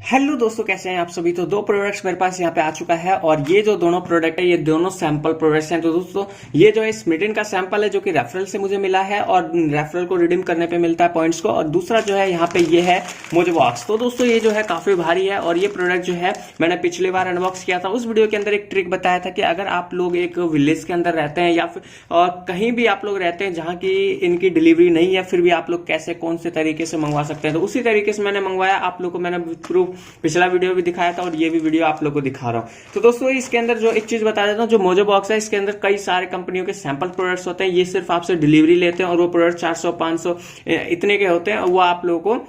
Hello दोस्तों, कैसे हैं आप सभी। तो दो प्रोडक्ट्स मेरे पास यहाँ पे आ चुका है और ये जो दोनों प्रोडक्ट है ये दोनों सैंपल प्रोडक्ट्स हैं। तो दोस्तों ये जो है स्मिटन का सैंपल है जो कि रेफरल से मुझे मिला है और रेफरल को रिडीम करने पे मिलता है पॉइंट्स को। और दूसरा जो है यहाँ पे ये है मोजोबॉक्स। तो दोस्तों ये जो है काफी भारी है और ये प्रोडक्ट जो है मैंने पिछली बार अनबॉक्स किया था। उस वीडियो के अंदर एक ट्रिक बताया था कि अगर आप लोग एक विलेज के अंदर रहते हैं या फिर कहीं भी आप लोग रहते हैं जहां की इनकी डिलीवरी नहीं है, फिर भी आप लोग कैसे कौन से तरीके से मंगवा सकते हैं। तो उसी तरीके से मैंने मंगवाया, आप लोग को मैंने प्रूफ पिछला वीडियो भी दिखाया था और ये भी वीडियो आप लोगों को दिखा रहा हूं। तो दोस्तों इसके अंदर जो एक चीज बता देता हूं, जो मोजो बॉक्स है इसके अंदर कई सारे कंपनियों के सैंपल प्रोडक्ट्स होते हैं। ये सिर्फ आपसे डिलीवरी लेते हैं और वो प्रोडक्ट 400 500 इतने के होते हैं। वो आप लोगों को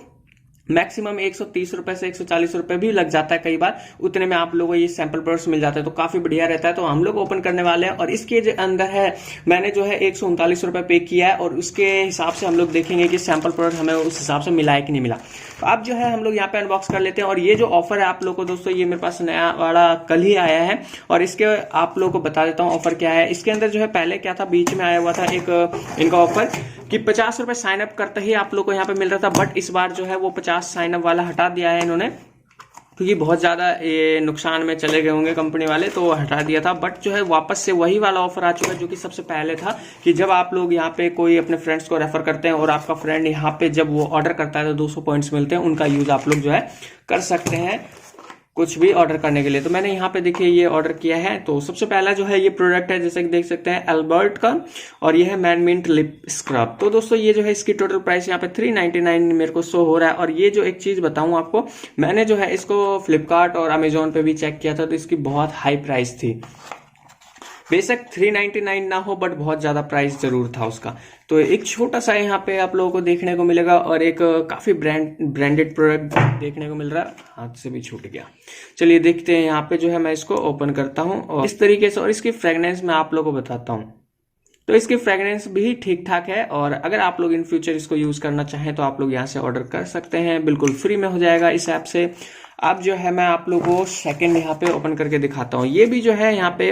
मैक्सिमम 130 रुपए से 140 रुपए भी लग जाता है कई बार, उतने में आप लोगों को ये सैंपल प्रोडक्ट्स मिल जाते हैं। तो काफी बढ़िया रहता है। तो हम लोग ओपन करने वाले हैं और इसके जो अंदर है मैंने जो है 139 रुपए पे किया है और उसके हिसाब से हम लोग देखेंगे कि सैंपल प्रोडक्ट हमें उस हिसाब से मिला है कि नहीं मिला। तो अब जो है हम लोग यहाँ पे अनबॉक्स कर लेते हैं। और ये जो ऑफर है आप लोग को दोस्तों, ये मेरे पास नया वाला कल ही आया है और इसके आप लोग को बता देता हूँ ऑफर क्या है। इसके अंदर जो है पहले क्या था, बीच में आया हुआ था एक इनका ऑफर कि 50 रुपए साइन अप करते ही आप लोग को यहाँ पे मिल रहा था। बट इस बार जो है वो 50 साइन अप वाला हटा दिया है इन्होंने, क्योंकि बहुत ज्यादा ये नुकसान में चले गए होंगे कंपनी वाले, तो हटा दिया था। बट जो है वापस से वही वाला ऑफर आ चुका है जो कि सबसे पहले था कि जब आप लोग यहाँ पे कोई अपने फ्रेंड्स को रेफर करते हैं और आपका फ्रेंड यहाँ पे जब वो ऑर्डर करता है तो 200 पॉइंट्स मिलते हैं, उनका यूज आप लोग जो है कर सकते हैं कुछ भी ऑर्डर करने के लिए। तो मैंने यहाँ पे देखिए ये ऑर्डर किया है। तो सबसे पहला जो है ये प्रोडक्ट है, जैसे कि देख सकते हैं एल्बर्ट का, और ये है मैन मिंट लिप स्क्रब। तो दोस्तों ये जो है इसकी टोटल प्राइस यहाँ पे 399 मेरे को शो हो रहा है। और ये जो एक चीज बताऊं आपको, मैंने जो है इसको फ्लिपकार्ट और अमेजोन पे भी चेक किया था तो इसकी बहुत हाई प्राइस थी। बेशक 399 ना हो बट बहुत ज्यादा प्राइस जरूर था उसका। तो एक छोटा सा यहाँ पे आप लोगों को देखने को मिलेगा और एक काफी ब्रांडेड प्रोडक्ट देखने को मिल रहा है। हाथ से भी छूट गया। चलिए देखते हैं यहाँ पे जो है मैं इसको ओपन करता हूँ और इस तरीके से, और इसकी फ्रेग्रेंस मैं आप लोगों को बताता हूँ। तो इसकी फ्रेग्रेंस भी ठीक ठाक है और अगर आप लोग इन फ्यूचर इसको यूज करना चाहें तो आप लोग यहाँ से ऑर्डर कर सकते हैं, बिल्कुल फ्री में हो जाएगा इस ऐप से। अब जो है मैं आप लोगों को सेकंड यहाँ पे ओपन करके दिखाता हूँ। ये भी जो है यहाँ पे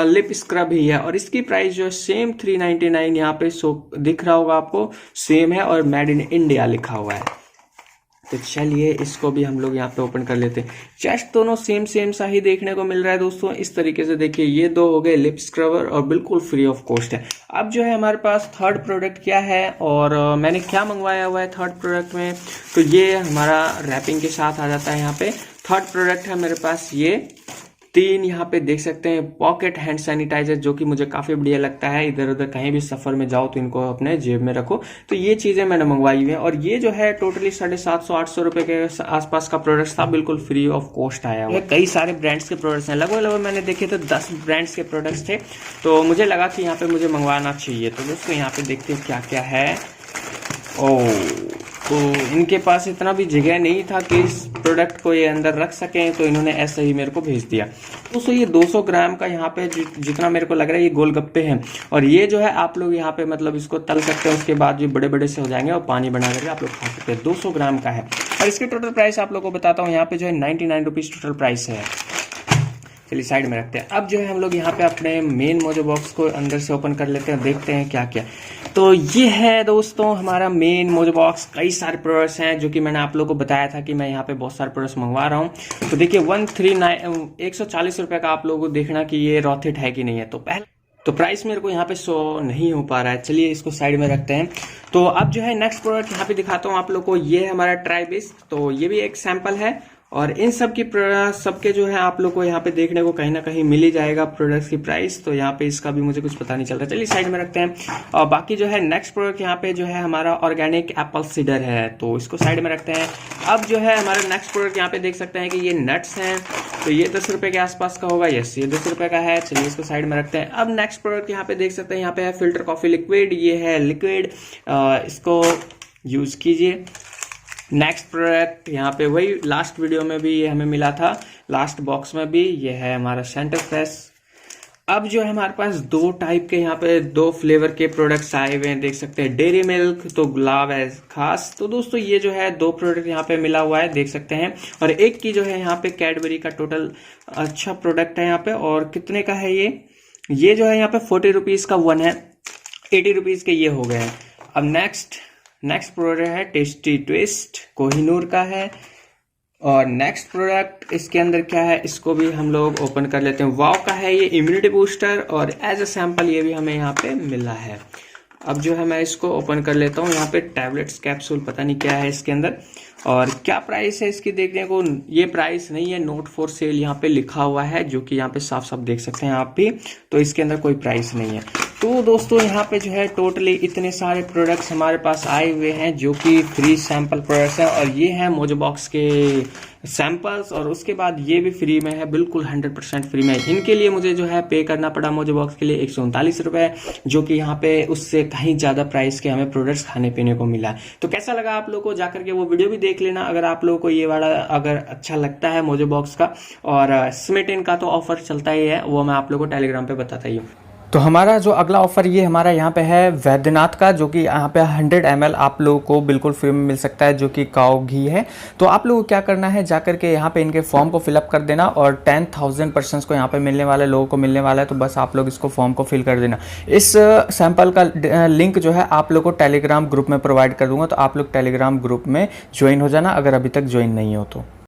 लिप स्क्रब ही है और इसकी प्राइस जो है सेम 399 यहाँ पे शो दिख रहा होगा आपको, सेम है और मेड इन इंडिया लिखा हुआ है। तो चलिए इसको भी हम लोग यहाँ पे ओपन कर लेते हैं। चेस्ट दोनों सेम सा ही देखने को मिल रहा है दोस्तों। इस तरीके से देखिए ये दो हो गए लिप स्क्रबर और बिल्कुल फ्री ऑफ कॉस्ट है। अब जो है हमारे पास थर्ड प्रोडक्ट क्या है और मैंने क्या मंगवाया हुआ है थर्ड प्रोडक्ट में, तो ये हमारा रैपिंग के साथ आ जाता है। यहाँ पे थर्ड प्रोडक्ट है मेरे पास ये 3 यहाँ पे देख सकते हैं पॉकेट हैंड सैनिटाइजर, जो कि मुझे काफी बढ़िया लगता है। इधर उधर कहीं भी सफर में जाओ तो इनको अपने जेब में रखो। तो ये चीजें मैंने मंगवाई हुई है और ये जो है टोटली 750-800 रुपए के आसपास का प्रोडक्ट था, बिल्कुल फ्री ऑफ कॉस्ट आया हुआ। कई सारे ब्रांड्स के प्रोडक्ट्स हैं, लगभग मैंने देखे तो 10 ब्रांड्स के प्रोडक्ट्स थे। तो मुझे लगा कि यहाँ पे मुझे मंगवाना चाहिए। तो दोस्तों यहाँ पे देखते हैं क्या क्या है। तो इनके पास इतना भी जगह नहीं था कि इस प्रोडक्ट को ये अंदर रख सकें, तो इन्होंने ऐसे ही मेरे को भेज दिया। दोस्तों ये 200 ग्राम का यहाँ पे जितना मेरे को लग रहा है ये गोलगप्पे हैं और ये जो है आप लोग यहाँ पे मतलब इसको तल सकते हैं, उसके बाद जो बड़े बड़े से हो जाएंगे और पानी बना करके आप लोग खा सकते हैं। 200 ग्राम का है और इसकी टोटल प्राइस आप लोग को बताता हूँ। यहाँ पे जो है 99 रुपीज टोटल प्राइस है। चलिए साइड में रखते हैं। अब जो है हम लोग यहाँ पे अपने मेन मोजो बॉक्स को अंदर से ओपन कर लेते हैं, देखते हैं क्या क्या। तो ये है दोस्तों हमारा मेन मोजो बॉक्स। कई सारे प्रोडक्ट्स हैं जो कि मैंने आप लोगों को बताया था कि मैं यहाँ पे बहुत सारे प्रोडक्ट्स मंगवा रहा हूँ। तो देखिए 140 रुपए का आप लोगों को देखना कि ये रॉथिट है कि नहीं है। तो पहले तो प्राइस मेरे को यहाँ पे शो नहीं हो पा रहा है, चलिए इसको साइड में रखते हैं। तो अब जो है नेक्स्ट प्रोडक्ट यहाँ पे दिखाता हूँ आप लोग को। ये है हमारा ट्राइबिस्ट। तो ये भी एक सैंपल है और इन सब की सबके जो है आप लोग को यहाँ पे देखने को कहीं ना कहीं मिल ही जाएगा प्रोडक्ट्स की प्राइस। तो यहाँ पे इसका भी मुझे कुछ पता नहीं चल रहा, चलिए साइड में रखते हैं। और बाकी जो है नेक्स्ट प्रोडक्ट यहाँ पे जो है हमारा ऑर्गेनिक एप्पल सीडर है, तो इसको साइड में रखते हैं। अब जो है हमारा नेक्स्ट प्रोडक्ट यहाँ पे देख सकते हैं कि ये नट्स हैं, तो ये 10 रुपए के आसपास का होगा। यस ये 10 रुपए का है, चलिए इसको साइड में रखते हैं। अब नेक्स्ट प्रोडक्ट यहाँ पे देख सकते हैं, यहाँ पे है फिल्टर कॉफी लिक्विड। ये है लिक्विड, इसको यूज कीजिए। नेक्स्ट प्रोडक्ट यहाँ पे वही लास्ट वीडियो में भी ये हमें मिला था, लास्ट बॉक्स में भी, ये है हमारा सेंटर फ्रेश। अब जो है हमारे पास 2 टाइप के यहाँ पे 2 फ्लेवर के प्रोडक्ट्स आए हुए हैं, देख सकते हैं डेयरी मिल्क तो गुलाब है खास। तो दोस्तों ये जो है 2 प्रोडक्ट यहाँ पे मिला हुआ है, देख सकते हैं। और एक की जो है यहाँ पे कैडबरी का टोटल अच्छा प्रोडक्ट है यहाँ पे। और कितने का है ये जो है यहाँ पे 40 रुपीज का 1 है, 80 रुपीज के ये हो गए हैं। अब नेक्स्ट प्रोडक्ट है टेस्टी ट्विस्ट, कोहिनूर का है। और नेक्स्ट प्रोडक्ट इसके अंदर क्या है, इसको भी हम लोग ओपन कर लेते हैं। वाव का है ये इम्यूनिटी बूस्टर और एज अ सैंपल ये भी हमें यहाँ पे मिला है। अब जो है मैं इसको ओपन कर लेता हूँ। यहाँ पे टैबलेट्स कैप्सूल पता नहीं क्या है इसके अंदर, और क्या प्राइस है इसकी देखने को, ये प्राइस नहीं है, नोट फॉर सेल यहाँ पे लिखा हुआ है, जो कि यहाँ पे साफ साफ देख सकते हैं आप भी। तो इसके अंदर कोई प्राइस नहीं है। तो दोस्तों यहाँ पे जो है टोटली इतने सारे प्रोडक्ट्स हमारे पास आए हुए हैं जो कि फ्री सैंपल प्रोडक्ट्स हैं, और ये हैं मोजोबॉक्स के सैंपल्स, और उसके बाद ये भी फ्री में है, बिल्कुल 100% फ्री में। इनके लिए मुझे जो है पे करना पड़ा मोजोबॉक्स के लिए 139 रुपए, जो कि यहाँ पे उससे कहीं ज़्यादा प्राइस के हमें प्रोडक्ट्स खाने पीने को मिला। तो कैसा लगा आप लोगों को, जाकर के वो वीडियो भी देख लेना अगर आप लोगों को ये वाला अगर अच्छा लगता है मोजोबॉक्स का। और स्मिटन का तो ऑफर चलता ही है, वो मैं आप लोगों को टेलीग्राम पे बताता ही हूँ। तो हमारा जो अगला ऑफर ये हमारा यहाँ पे है वैद्यनाथ का, जो कि यहाँ पे 100 ml आप लोगों को बिल्कुल फ्री में मिल सकता है, जो कि काऊ घी है। तो आप लोगों को क्या करना है, जाकर के यहाँ पे इनके फॉर्म को फिलअप कर देना, और 10,000 पर्सन्स को यहाँ पे मिलने वाले लोगों को मिलने वाला है। तो बस आप लोग इसको फॉर्म को फिल कर देना। इस सैंपल का लिंक जो है आप लोग को टेलीग्राम ग्रुप में प्रोवाइड कर दूंगा, तो आप लोग टेलीग्राम ग्रुप में ज्वाइन हो जाना अगर अभी तक ज्वाइन नहीं हो तो।